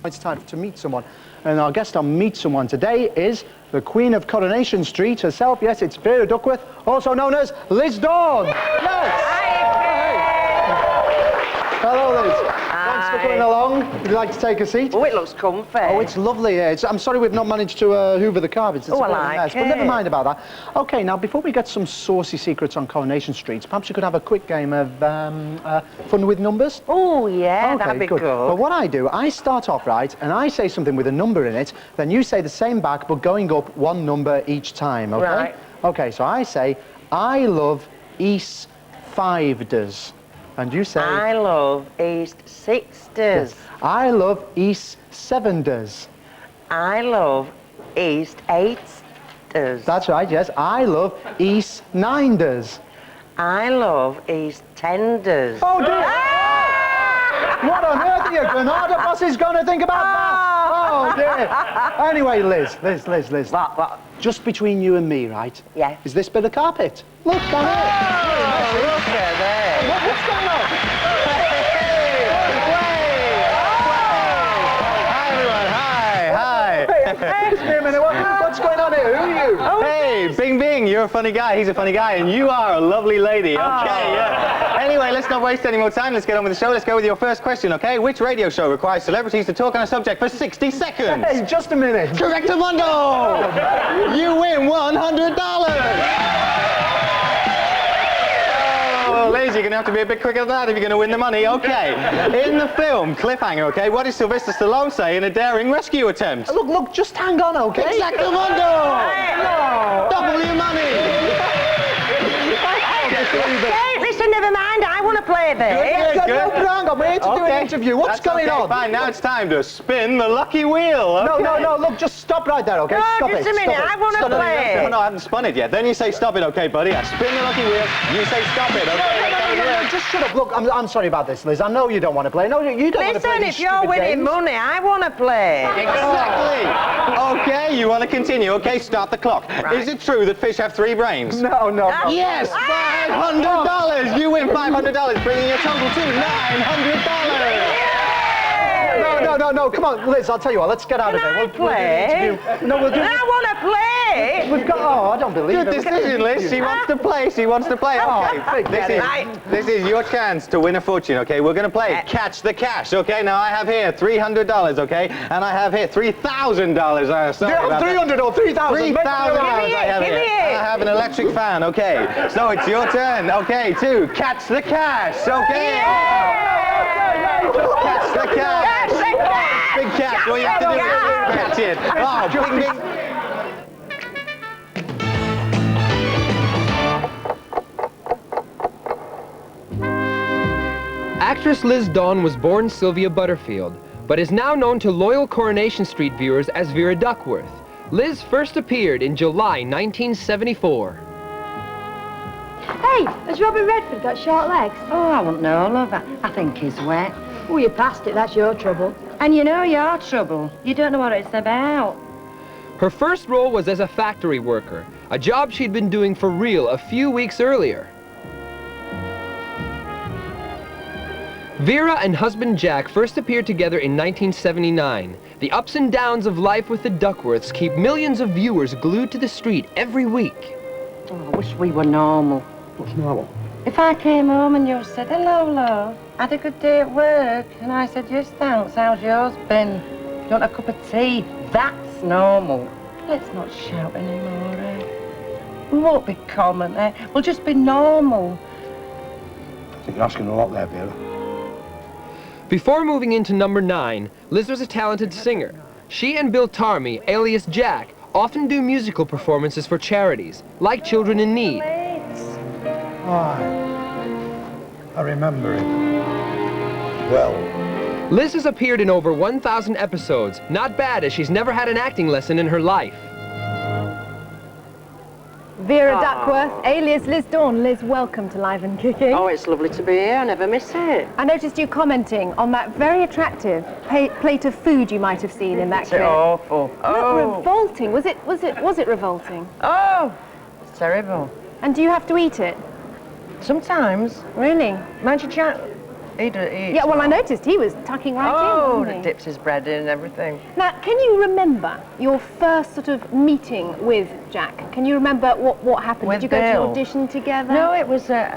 It's time to meet someone. And our guest on Meet Someone today is the Queen of Coronation Street herself. Yes, it's Vera Duckworth, also known as Liz Dawn. Yes! Hi. Hello, Liz. Thanks for coming along. Would you like to take a seat? Oh, it looks comfy. Oh, it's lovely here. I'm sorry we've not managed to hoover the carpets. It's a bit of a mess, but never mind about that. OK, now, before we get some saucy secrets on Coronation Street, perhaps you could have a quick game of fun with numbers? Oh, yeah, okay, that'd be good. Well, what I do, I start off, right, and I say something with a number in it, then you say the same back, but going up one number each time, OK? Right. OK, so I say, I love East Fivers. And you say... I love East Sixters. Yes. I love East Sevenders. I love East Eighters. That's right, yes. I love East Ninders. I love East Tenders. Oh, dear! What on earth are your Granada bosses going to think about that? Oh, dear. Anyway, Liz. What? Just between you and me, right? Yeah. Is this bit of carpet? Look down here. Oh, look at this. What's going on? Hi, everyone. Hi. Excuse me a minute. What's going on here? Who are you? Oh, Hey, Bing Bing, you're a funny guy. He's a funny guy, and you are a lovely lady. Okay, yeah. Anyway, let's not waste any more time. Let's get on with the show. Let's go with your first question, okay? Which radio show requires celebrities to talk on a subject for 60 seconds? Hey, just a minute. Correctamundo! You win $100! Oh, Liz, you're going to have to be a bit quicker than that if you're going to win the money. Okay. In the film Cliffhanger, okay, what did Sylvester Stallone say in a daring rescue attempt? Look, just hang on, okay? Exactamundo! No. Double your money! Okay, listen, never mind. I want to play this. Good. No, hang on, we're here to do an interview. What's That's going okay, on? Fine, now it's time to spin the lucky wheel. Okay. No, look, just stop right there, okay? No, Stop just it. a minute, Stop it. I wanna Stop it. play. No, I haven't spun it yet. Then you say stop it, okay, buddy? I spin the lucky wheel, you say stop it, okay? No, just shut up. Look, I'm sorry about this, Liz. I know you don't want to play. No, you don't want to play Listen, these if you're stupid winning games. money, I want to play. Exactly. Okay, you want to continue. Okay, start the clock. Right. Is it true that fish have 3 brains? No. Yes, $500. You win $500, bringing your total to $900. No, come on, Liz, I'll tell you what, let's get out of Can there. I We'll do play? an interview. No, we'll do... I want to play. We've got... I don't believe Good it. We'll get an decision, Liz. interview. She wants to play. She wants to play. Okay, forget it. this is your chance to win a fortune, okay? We're going to play Catch the Cash, okay? Now, I have here $300, okay? And I have here $3,000. Sorry about that. 300 or 3,000. $3,000 I have Give me here. it. And I have an electric fan, okay? So it's your turn, okay, to catch the cash, okay? Catch the cash. Catch the cash. Big catch. What you have to do is catch it. Oh, bing, bing. Actress Liz Dawn was born Sylvia Butterfield, but is now known to loyal Coronation Street viewers as Vera Duckworth. Liz first appeared in July 1974. Hey, has Robin Redford got short legs? Oh, I won't know, love. I think he's wet. Oh, you passed it, that's your trouble. And you know your trouble. You don't know what it's about. Her first role was as a factory worker, a job she'd been doing for real a few weeks earlier. Vera and husband Jack first appeared together in 1979. The ups and downs of life with the Duckworths keep millions of viewers glued to the street every week. Oh, I wish we were normal. What's normal? If I came home and you said, hello, love, had a good day at work, and I said, yes, thanks, how's yours been? Do you want a cup of tea? That's normal. Let's not shout anymore, eh? We won't be common, eh? We'll just be normal. I think you're asking a lot there, Vera. Before moving into number 9, Liz was a talented singer. She and Bill Tarmy, alias Jack, often do musical performances for charities, like Children in Need. I remember it. Well. Liz has appeared in over 1,000 episodes. Not bad, as she's never had an acting lesson in her life. Vera Duckworth, alias Liz Dawn. Liz, welcome to Live and Kicking. Oh, it's lovely to be here. I never miss it. I noticed you commenting on that very attractive plate of food you might have seen in that It's clip. awful. Look, Oh. revolting. Was it revolting? Oh, it's terrible. And do you have to eat it? Sometimes. Really? Mind you, Jack, Yeah, well, I noticed he was tucking right in, Oh, wasn't he? dips his bread in and everything. Now, can you remember your first sort of meeting with Jack? Can you remember what happened? With Did you go to Bill? an audition together? No, it was at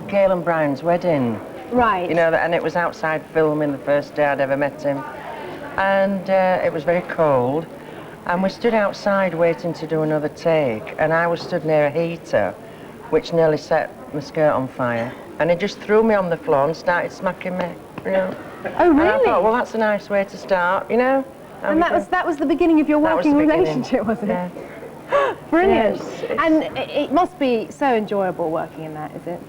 Gail and Brian's wedding. Right. You know, and it was outside filming the first day I'd ever met him. And it was very cold. And we stood outside waiting to do another take. And I was stood near a heater, which nearly set my skirt on fire. And he just threw me on the floor and started smacking me, you know. Oh, really? And I thought, well, that's a nice way to start, you know. And that was the beginning of your That was working the beginning. relationship, wasn't Yeah. it? Brilliant. Yes, it's- And it must be so enjoyable working in that, is it?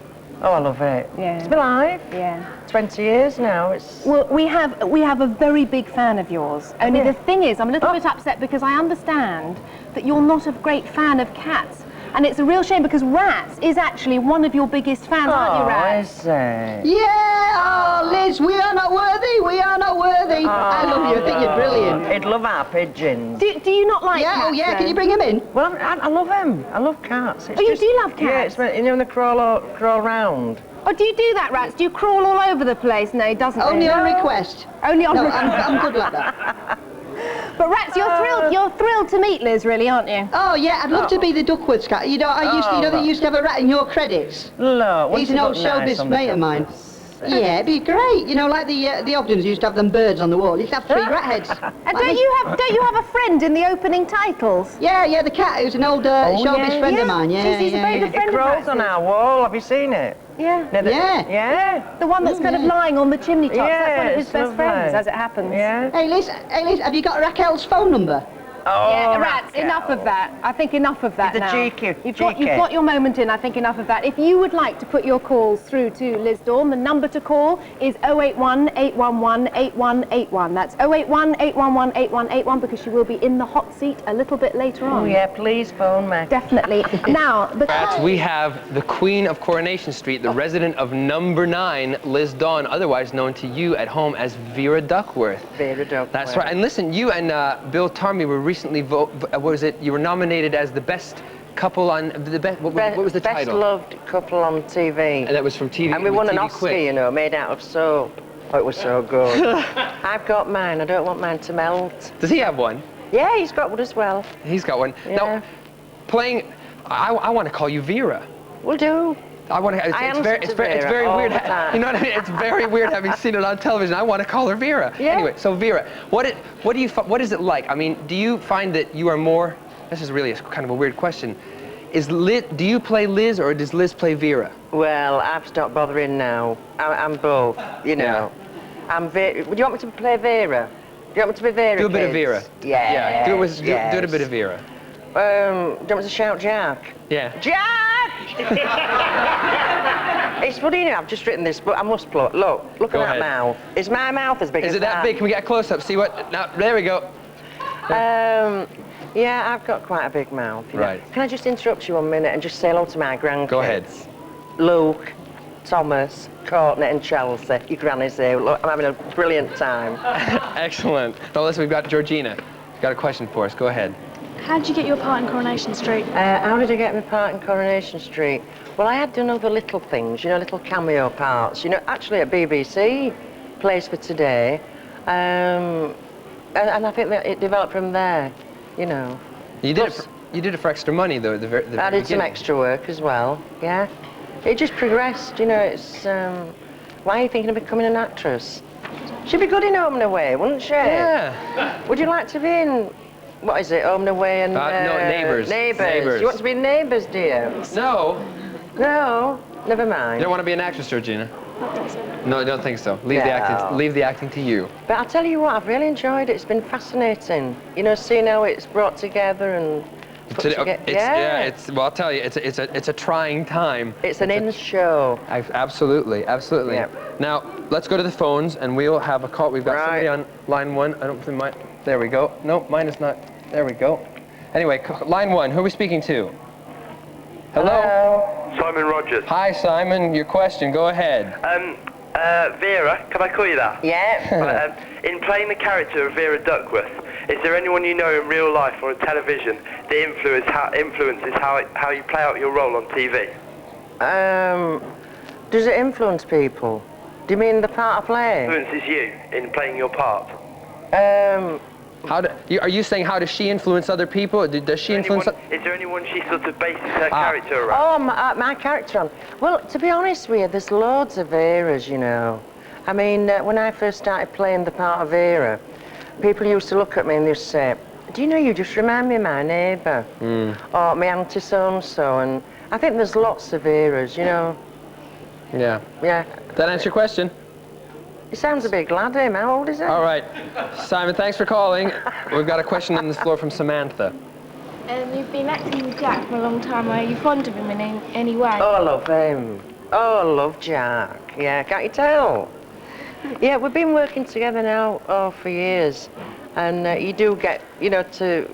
Oh, I love it. Yeah. It's been live. Yeah. 20 years now. It's Well, we have a very big fan of yours. Only Yeah. the thing is, I'm a little bit upset because I understand that you're not a great fan of cats. And it's a real shame because Rats is actually one of your biggest fans, aren't you, Rats? is it? Yeah, oh, Liz, we are not worthy, we are not worthy. I love you, I think you're brilliant. He'd love our pigeons. Do you not like Yeah, cats? oh yeah, though? can you bring him in? Well, I love them. I love cats. It's Oh, you just- do love Yeah, cats? it's when, you know, when they crawl round. Oh, do you do that, Rats? Do you crawl all over the place? No, he doesn't. Only do he? on request. Only on No, request. I'm good like that. But Rats, you're thrilled to meet Liz, really, aren't you? Oh yeah, I'd love to be the Duckworths cat. You know, they used to have a rat in your credits. Look, He's an old showbiz mate of mine. Yeah, it'd be great. You know, like the Ogdens used to have them birds on the wall. You used to have 3 rat heads. And don't you have a friend in the opening titles? Yeah, the cat who's an old showbiz friend of mine. Yeah, He's a very good It friend of crawls on Rats's. our wall. Have you seen it? Yeah. No, Yeah. Yeah. The one that's kind of lying on the chimney top. That's one of his it's best lovely. friends, as it happens. Yeah. Hey Liz, have you got Raquel's phone number? Oh, Yeah, Rats, Raquel. enough of that. I think enough of that He's a now. cheeky- You've cheeky. got your moment in, I think enough of that. If you would like to put your calls through to Liz Dawn, the number to call is 081 811 8181. That's 081 811 8181 because she will be in the hot seat a little bit later on. Oh, yeah, please phone me. Definitely. Now, the Rats, we have the Queen of Coronation Street, the resident of number 9, Liz Dawn, otherwise known to you at home as Vera Duckworth. Vera Duckworth. That's right. And listen, you and Bill Tarmy were recently what was it? You were nominated as the best couple on the best. What was the Best title? loved couple on TV. And that was from TV. And we with won an TV Oscar, Quick. you know, made out of soap. Oh, it was so good. I've got mine. I don't want mine to melt. Does he have one? Yeah, he's got one as well. He's got one. Yeah. Now, playing. I want to call you Vera. We'll do. I want to. I It's answer very, to it's very, it's Vera very all weird. the time. You know what I mean? It's very weird having seen it on television. I want to call her Vera. Yeah. Anyway, so Vera, what is it like? I mean, do you find that you are more? This is really kind of a weird question. Do you play Liz or does Liz play Vera? Well, I've stopped bothering now. I'm both, you know. I'm Vera. Would you want me to play Vera? Do you want me to be Vera? Do a bit of kids? Vera. Yeah. Yeah. Do it a bit of Vera. Do you want me to shout Jack? Yeah. Jack! It's funny, you know, I've just written this, but I must plug. Look Go at that ahead. mouth. Is my mouth as big as Is it that big? Can we get a close up? See what? Now, there we go. Yeah, I've got quite a big mouth. You know. Right. Can I just interrupt you 1 minute and just say hello to my grandkids? Go ahead. Luke, Thomas, Courtney and Chelsea. Your granny's here. Look, I'm having a brilliant time. Excellent. Now listen, we've got Georgina. Got a question for us. Go ahead. How did you get your part in Coronation Street? How did I get my part in Coronation Street? Well, I had done other little things, you know, little cameo parts. You know, actually at BBC, Place for Today. And I think that it developed from there, you know. You did it for extra money, though. The very I did some beginning. extra work as well, yeah. It just progressed, you know, it's... why are you thinking of becoming an actress? She'd be good in Home and Away, wouldn't she? Yeah. Would you like to be in... What is it, Home and Away and... No, Neighbours. Neighbours. You want to be in Neighbours, dear? No. No, never You mind. don't want to be an actress, Georgina? No, I don't think so. Leave the No. acting. Leave the acting to you. But I'll tell you what, I've really enjoyed it. It's been fascinating. You know, seeing how it's brought together and put together. Well, I'll tell you, it's a trying time. It's an in-show. Absolutely. Yep. Now let's go to the phones, and we'll have a call. We've got somebody on line 1. I don't think mine. There we go. No, mine is not. There we go. Anyway, line 1. Who are we speaking to? Hello. Simon Rogers. Hi, Simon. Your question. Go ahead. Vera, can I call you that? Yeah. In playing the character of Vera Duckworth, is there anyone you know in real life or on television that influences how you play out your role on TV? Does it influence people? Do you mean the part I play? influences you in playing your part? Are you saying how does she influence other people? Does she influence? Is there anyone she sort of bases her character around? Oh, my character on. Well, to be honest with you, there's loads of Veras, you know. I mean, when I first started playing the part of Vera, people used to look at me and they'd say, do you know, you just remind me of my neighbour, or my auntie so-and-so, and I think there's lots of Veras, you know. Yeah. Yeah. That answer your question? He sounds a big lad, him. How old is he? All right. Simon, thanks for calling. We've got a question on the floor from Samantha. You've been acting with Jack for a long time. Are you fond of him in any way? Oh, I love him. Oh, I love Jack. Yeah, can't you tell? Yeah, we've been working together now for years. And you do get, you know, to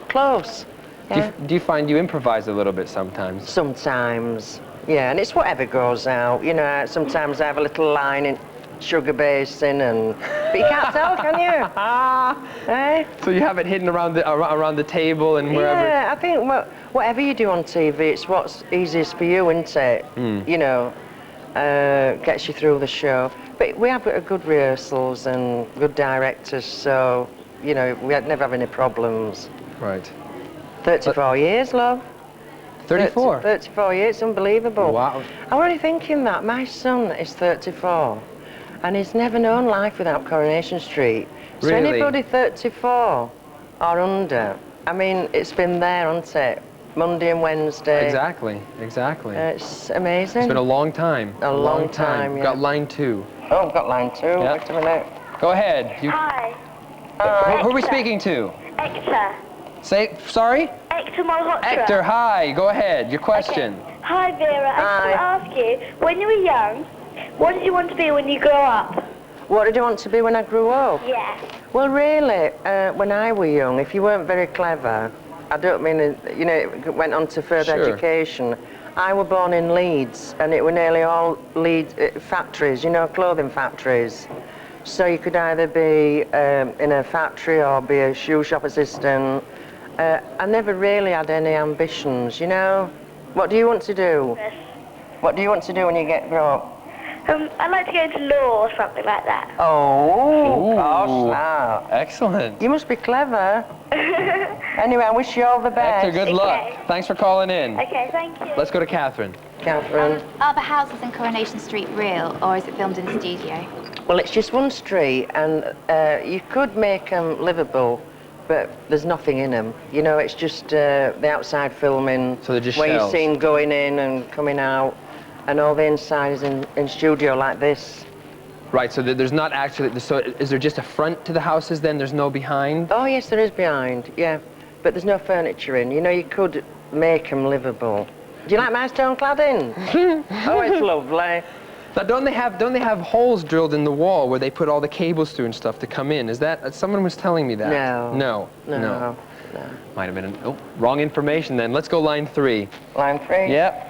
close. Yeah. Do you find you improvise a little bit sometimes? Sometimes, yeah, and it's whatever goes out. You know, sometimes I have a little line in Sugar Basin, but you can't tell, can you? Eh? So you have it hidden around the table and wherever? Yeah, I think whatever you do on TV, it's what's easiest for you, isn't it? You know, gets you through the show. But we have good rehearsals and good directors, so, you know, we never have any problems. Right. 34 years, love. 34? 34 years, unbelievable. Wow. I'm only thinking that my son is 34, and he's never known life without Coronation Street. So Really? anybody 34 or under, I mean, it's been there, hasn't it? Monday and Wednesday. Exactly, exactly. It's amazing. It's been a long time. A long time, yeah. Got line 2. Oh, I've got line 2. Yeah. Wait a minute. Go ahead. Hi. Who are we speaking to? Hector. Say, sorry? Hector Malhotra. Hector, hi. Go ahead. Your question. Okay. Hi, Vera. I just want to ask you, when you were young, what did you want to be when you grew up? What did you want to be when I grew up? Yeah. Well, really, when I was young, if you weren't very clever, I don't mean, you know, went on to further Sure. education. I was born in Leeds, and it were nearly all Leeds factories, you know, clothing factories. So you could either be in a factory or be a shoe shop assistant. I never really had any ambitions, you know. What do you want to do? Yes. What do you want to do when you grow up? I'd like to go into law or something like that. Oh, gosh, now. Excellent. You must be clever. Anyway, I wish you all the best. Hector, good luck. Thanks for calling in. Okay, thank you. Let's go to Catherine. Catherine. Are the houses in Coronation Street real, or is it filmed in the studio? Well, it's just one street, and you could make them livable, but there's nothing in them. You know, it's just the outside filming. So they're just where shells. you're seen going in and coming out, and all the inside is in studio like this. Right, so there's not actually, so is there just a front to the houses then? There's no behind? Oh, yes, there is behind, yeah. But there's no furniture in. You know, you could make them livable. Do you like my stone cladding? Oh, it's lovely. Now, don't they have holes drilled in the wall where they put all the cables through and stuff to come in? Is that, someone was telling me that? No. No. No. Might have been, wrong information then. Let's go line 3. Line 3? Yep.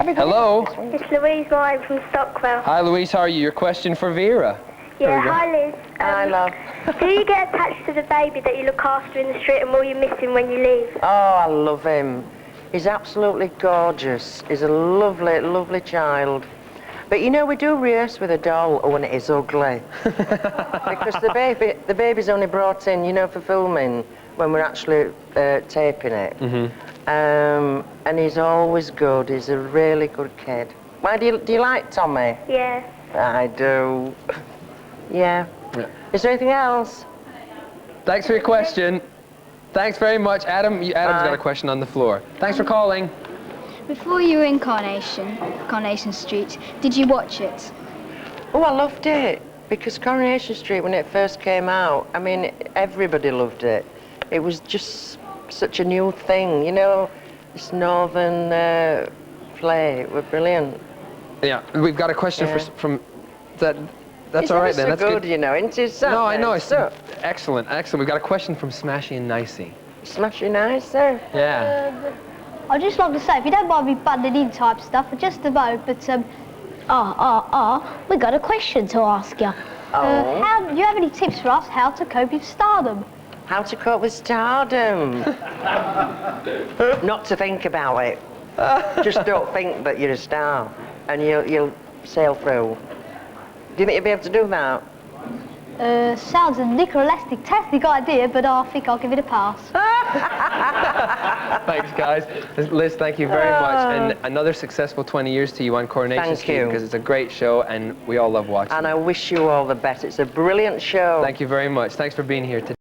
Hello? It's Louise Ryan from Stockwell. Hi, Louise, how are you? Your question for Vera. Yeah, hi Liz. Hi, love. Do you get attached to the baby that you look after in the street, and will you miss him when you leave? Oh, I love him. He's absolutely gorgeous. He's a lovely, lovely child. But you know, we do rehearse with a doll when it is ugly. Because the baby's only brought in, you know, for filming when we're actually taping it. And he's always good. He's a really good kid. Why do you like Tommy? Yeah. I do. Yeah. Is there anything else? Thanks for your question. Thanks very much. Adam's got a question on the floor. Thanks for calling. Before you were in Coronation Street, did you watch it? Oh, I loved it. Because Coronation Street, when it first came out, I mean, everybody loved it. It was just such a new thing, you know, this northern play. It was brilliant. Yeah, we've got a question from that. That's all right then. That's good, you know, isn't it? No, I know. It's excellent, excellent. We've got a question from Smashy and Nicey. Smashy Nicey? Yeah. I'd just like to say, if you don't mind me butting in type stuff, just about, but we got a question to ask you. Do you have any tips for us how to cope with stardom? How to cope with stardom? Not to think about it. Just don't think that you're a star, and you'll sail through. Do you think you'll be able to do that? Sounds a nicklastic-tastic idea, but I think I'll give it a pass. Thanks, guys. Liz, thank you very much. And another successful 20 years to you on Coronation Thank Street, you. because it's a great show and we all love watching. And I wish you all the best. It's a brilliant show. Thank you very much. Thanks for being here today.